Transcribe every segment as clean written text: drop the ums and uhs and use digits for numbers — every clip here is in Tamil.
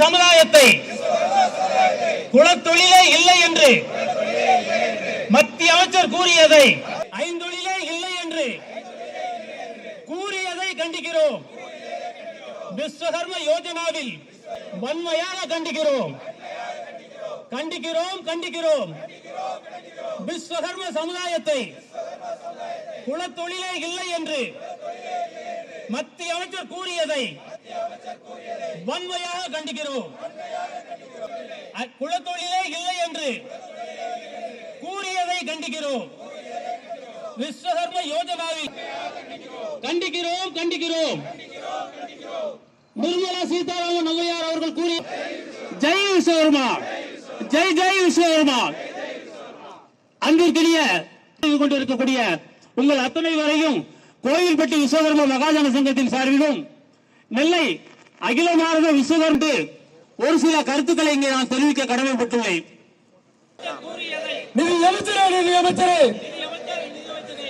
சமுதாயத்தை குலத்தொழிலே இல்லை என்று மத்திய அமைச்சர் கூறியதை, ஐந்தொழிலே இல்லை என்று கூறியதை கண்டிக்கிறோம். விஸ்வகர்ம யோஜனாவில் வன்மையாக கண்டிக்கிறோம். கண்டிக்கிறோம் கண்டிக்கிறோம் விஸ்வகர்ம சமுதாயத்தை குலத்தொழிலே இல்லை என்று மத்திய அமைச்சர் கூறியதை வன்மையாக கண்டிக்கிறோம். குலத்தொழிலே இல்லை என்று கூறியதை கண்டிக்கிறோம். விஸ்வகர்ம யோஜனாவில் கண்டிக்கிறோம் கண்டிக்கிறோம் நிர்மலா சீதாராமன் ஔவையார் அவர்கள் கூறிய ஜெய் விஸ்வகர்மா, ஜெய் ஜெய் விஸ்வகர்மா. அன்பிற்கினிய கொண்டிருக்கக்கூடிய உங்கள் அத்தனை வரையும் கோயில்பட்டி விஸ்வகர்ம மகாஜன சங்கத்தின் சார்பிலும் நெல்லை அகில பாரத விஸ்வகர்ம ஒரு சில கருத்துக்களை இங்கே நான் தெரிவிக்க கடமைப்பட்டுள்ளேன். நிதி அமைச்சரே, நிதி அமைச்சரே,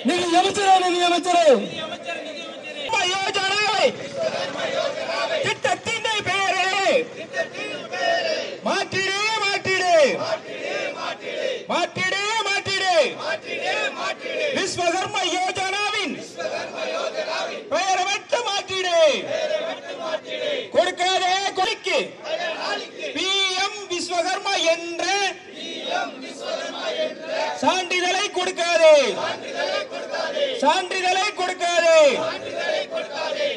நிதி அமைச்சரே, நிதி அமைச்சரே, திட்டத்தின் பெயரே மாற்றிடு மாற்றிடு மாற்றிடு மாற்றிடு விஸ்வகர்ம யோஜனாவின் பெயரை மட்டும் மாற்றிடு. கொடுக்காதே கொலைக்கு PM விஸ்வகர்மா என்ற சான்றிதழை கொடுக்காதே, சான்றிதழை கொடுக்காதே,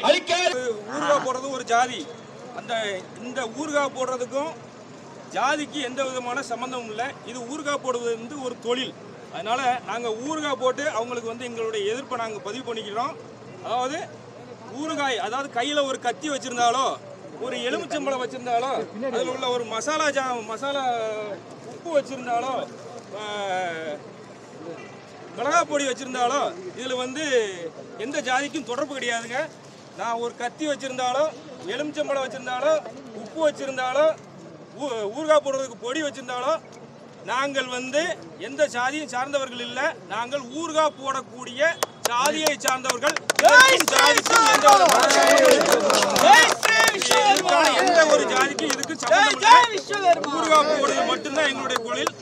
அளிக்காதே. ஊறுகாய் போடுறது ஒரு ஜாதி. இந்த ஊறுகாய் போடுறதுக்கும் ஜாதிக்கு எந்த விதமான சம்பந்தமும் இல்லை. இது ஊறுகாய் போடுவது வந்து ஒரு தொழில். அதனால நாங்கள் ஊறுகாய் போட்டு அவங்களுக்கு வந்து எங்களுடைய எதிர்ப்பை நாங்கள் பதிவு பண்ணிக்கிறோம். அதாவது ஊறுகாய், அதாவது கையில் ஒரு கத்தி வச்சிருந்தாலோ ஒரு எலுமிச்சம்பழம் வச்சிருந்தாலோ அதில் உள்ள ஒரு மசாலா உப்பு வச்சிருந்தாலோ மிளகாய் பொடி வச்சிருந்தாலோ இதில் வந்து எந்த ஜாதிக்கும் தொடர்பு கிடையாதுங்க. நான் ஒரு கத்தி வச்சிருந்தாலோ எலுமிச்சம்பழம் வச்சிருந்தாலோ உப்பு வச்சிருந்தாலோ ஊறுகாய் போடுறதுக்கு பொடி வச்சிருந்தாலோ நாங்கள் வந்து எந்த ஜாதியும் சார்ந்தவர்கள் இல்லை. நாங்கள் ஊறுகாய் போடக்கூடிய ஜாதியை சார்ந்தவர்கள். எந்த ஒரு ஜாதிக்கும் இதுக்கு சம்பந்தம். ஊறுகாய் போடுறது மட்டும்தான் எங்களுடைய தொழில்.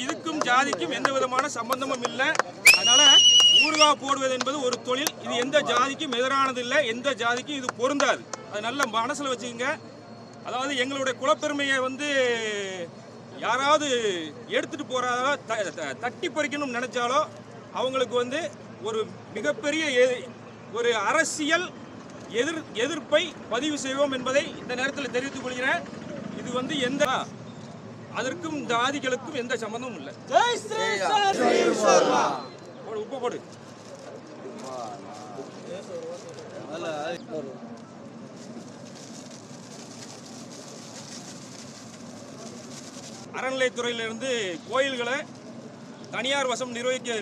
இதுக்கும் ஜாதிக்கும் எந்த விதமான சம்பந்தமும் இல்லை. அதனால ஊறுகாய் போடுவது என்பது ஒரு தொழில். இது எந்த ஜாதிக்கும் எதிரானது இல்லை, எந்த ஜாதிக்கும் இது பொருந்தாது. அது நல்ல மனசுல வச்சுக்கோங்க. அதாவது எங்களுடைய குலப்பெருமையை வந்து யாராவது எடுத்துட்டு போறாதோ தட்டி பறிக்கணும்னு நினைச்சாலோ அவங்களுக்கு வந்து ஒரு மிகப்பெரிய ஒரு அரசியல் எதிர்ப்பை பதிவு செய்வோம் என்பதை இந்த நேரத்தில் தெரிவித்துக் கொள்கிறேன். இது வந்து எந்த அதற்கும் ஜாதிகளுக்கும் எந்த சம்பந்தமும் இல்லை. உப்பு போடு. அறநிலையத்துறையிலிருந்து கோயில்களை தனியார் வசம்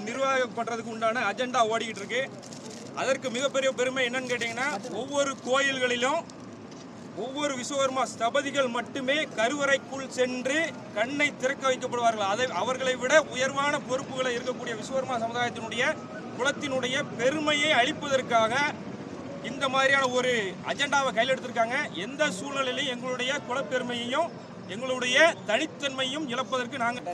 நிர்வாகம் பண்றதுக்கு உண்டான அஜெண்டா ஓடிக்கிட்டு இருக்கு. அதற்கு மிகப்பெரிய பெருமை என்னன்னு கேட்டீங்கன்னா, ஒவ்வொரு கோயில்களிலும் ஒவ்வொரு விஸ்வகர்மா ஸ்தபதிகள் மட்டுமே கருவறைக்குள் சென்று கண்ணை திறக்க வைக்கப்படுவார்கள். அவர்களை விட உயர்வான பொறுப்புகளை இருக்கக்கூடிய விஸ்வகர்மா சமுதாயத்தினுடைய குலத்தினுடைய பெருமையை அளிப்பதற்காக இந்த மாதிரியான ஒரு அஜெண்டாவை கையில் எடுத்திருக்காங்க. எந்த சூழ்நிலையிலும் எங்களுடைய குலப்பெருமையையும் எங்களுடைய தனித்தன்மையும் இழப்பதற்கு நாங்கள்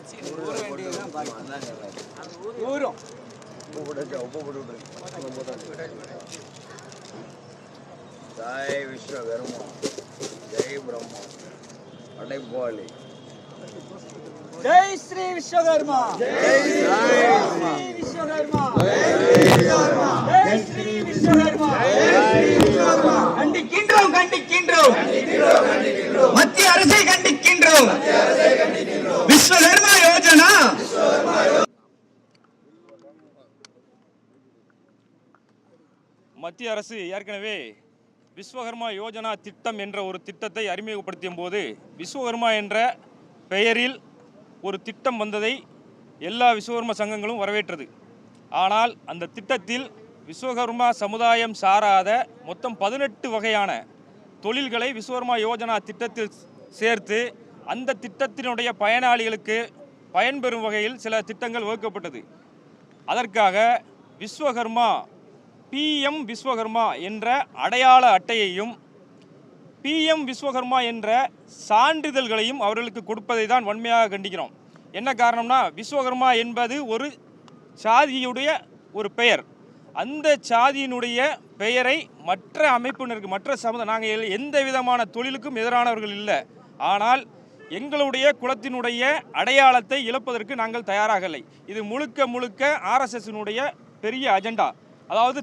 ஜெய் விஸ்வகர்மா, ஜெய் பிரம்மா, அடைப்பாளி, ஜெய் ஸ்ரீ விஸ்வகர்மா, ஜெய் ஸ்ரீ விஸ்வகர்மா, ஜெய் ஸ்ரீ விஸ்வகர்மா. கண்டிக்கின்றோம் கண்டிக்கின்றோம் மத்திய அரசை கண்டிக்கின்றோம். விஸ்வகர்மா யோஜனா மத்திய அரசு ஏற்கனவே விஸ்வகர்மா யோஜனா திட்டம் என்ற ஒரு திட்டத்தை அறிமுகப்படுத்திய போது விஸ்வகர்மா என்ற பெயரில் ஒரு திட்டம் வந்ததை எல்லா விஸ்வகர்ம சங்கங்களும் வரவேற்றது. ஆனால் அந்த திட்டத்தில் விஸ்வகர்மா சமுதாயம் சாராத மொத்தம் 18 வகையான தொழில்களை விஸ்வகர்மா யோஜனா திட்டத்தில் சேர்த்து அந்த திட்டத்தினுடைய பயனாளிகளுக்கு பயன்பெறும் வகையில் சில திட்டங்கள் வகுக்கப்பட்டது. அதற்காக விஸ்வகர்மா PM விஸ்வகர்மா என்ற அடையாள அட்டையையும் PM விஸ்வகர்மா என்ற சான்றிதழ்களையும் அவர்களுக்கு கொடுப்பதை தான் வன்மையாக கண்டிக்கிறோம். என்ன காரணம்னா, விஸ்வகர்மா என்பது ஒரு சாதியுடைய ஒரு பெயர். அந்த சாதியினுடைய பெயரை மற்ற அமைப்பினருக்கு, மற்ற சமுதாயம், நாங்கள் எந்த விதமான தொழிலுக்கும் எதிரானவர்கள் இல்லை. ஆனால் எங்களுடைய குலத்தினுடைய அடையாளத்தை இழப்பதற்கு நாங்கள் தயாராக இல்லை. இது முழுக்க முழுக்க RSSனுடைய பெரிய அஜெண்டா. அதாவது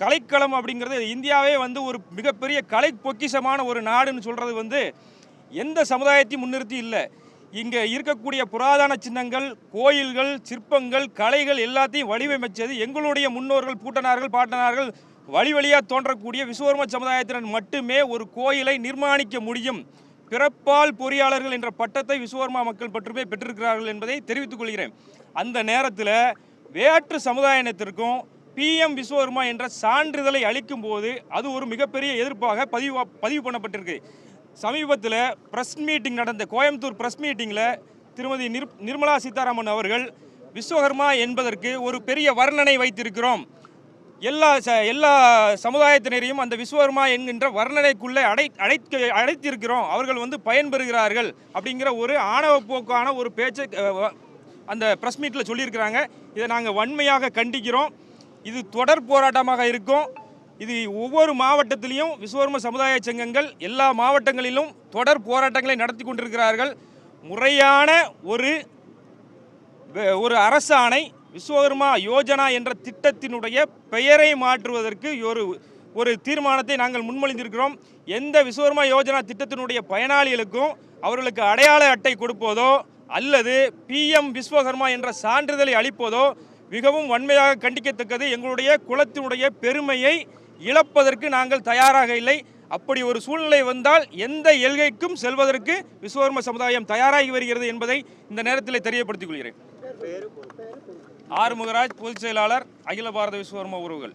கலைக்களம் அப்படிங்கிறது இந்தியாவே வந்து ஒரு மிகப்பெரிய கலை பொக்கிஷமான ஒரு நாடுன்னு சொல்கிறது எந்த சமுதாயத்தையும் முன்னிறுத்தி இல்லை. இங்கே இருக்கக்கூடிய புராதன சின்னங்கள், கோயில்கள், சிற்பங்கள், கலைகள் எல்லாத்தையும் வடிவமைச்சது எங்களுடைய முன்னோர்கள், பூட்டனார்கள், பாட்டனார்கள், வழி வழியாக தோன்றக்கூடிய விஸ்வகர்ம சமுதாயத்தினர் மட்டுமே ஒரு கோயிலை நிர்மாணிக்க முடியும். பிறப்பால் பொறியாளர்கள் என்ற பட்டத்தை விஸ்வகர்மா மக்கள் மட்டுமே பெற்றிருக்கிறார்கள் என்பதை தெரிவித்துக் கொள்கிறேன். அந்த நேரத்தில் வேற்று சமுதாயத்திற்கும் PM விஸ்வகர்மா என்ற சான்றிதழை அளிக்கும் போது அது ஒரு மிகப்பெரிய எதிர்ப்பாக பதிவு பண்ணப்பட்டிருக்கு. சமீபத்தில் ப்ரெஸ் மீட்டிங் நடந்த கோயம்புத்தூர் ப்ரெஸ் மீட்டிங்கில் திருமதி நிர்மலா சீதாராமன் அவர்கள் விஸ்வகர்மா என்பதற்கு ஒரு பெரிய வர்ணனை வைத்திருக்கிறோம், எல்லா சமுதாயத்தினரையும் அந்த விஸ்வகர்மா என்கின்ற வர்ணனைக்குள்ளே அடைத்திருக்கிறோம், அவர்கள் பயன்பெறுகிறார்கள் அப்படிங்கிற ஒரு ஆணவ போக்கான ஒரு பேச்சை அந்த ப்ரெஸ் மீட்டில் சொல்லியிருக்கிறாங்க. இதை நாங்கள் வன்மையாக கண்டிக்கிறோம். இது தொடர் போராட்டமாக இருக்கும். இது ஒவ்வொரு மாவட்டத்திலையும் விஸ்வகர்ம சமுதாய சங்கங்கள் எல்லா மாவட்டங்களிலும் தொடர் போராட்டங்களை நடத்தி கொண்டிருக்கிறார்கள். முறையான ஒரு அரசாணை விஸ்வகர்மா யோஜனா என்ற திட்டத்தினுடைய பெயரை மாற்றுவதற்கு ஒரு தீர்மானத்தை நாங்கள் முன்மொழிந்திருக்கிறோம். எந்த விஸ்வகர்மா யோஜனா திட்டத்தினுடைய பயனாளிகளுக்கும் அவர்களுக்கு அடையாள அட்டை கொடுப்பதோ அல்லது PM விஸ்வகர்மா என்ற சான்றிதழை அளிப்பதோ மிகவும் வன்மையாக கண்டிக்கத்தக்கது. எங்களுடைய குலத்தினுடைய பெருமையை இழப்பதற்கு நாங்கள் தயாராக இல்லை. அப்படி ஒரு சூழ்நிலை வந்தால் எந்த எல்கைக்கும் செல்வதற்கு விஸ்வகர்ம சமுதாயம் தயாராகி வருகிறது என்பதை இந்த நேரத்தில் தெரியப்படுத்திக் கொள்கிறேன். ஆறுமுகராஜ், பொதுச் செயலாளர், அகில பாரத விஸ்வகர்ம உறவுகள்.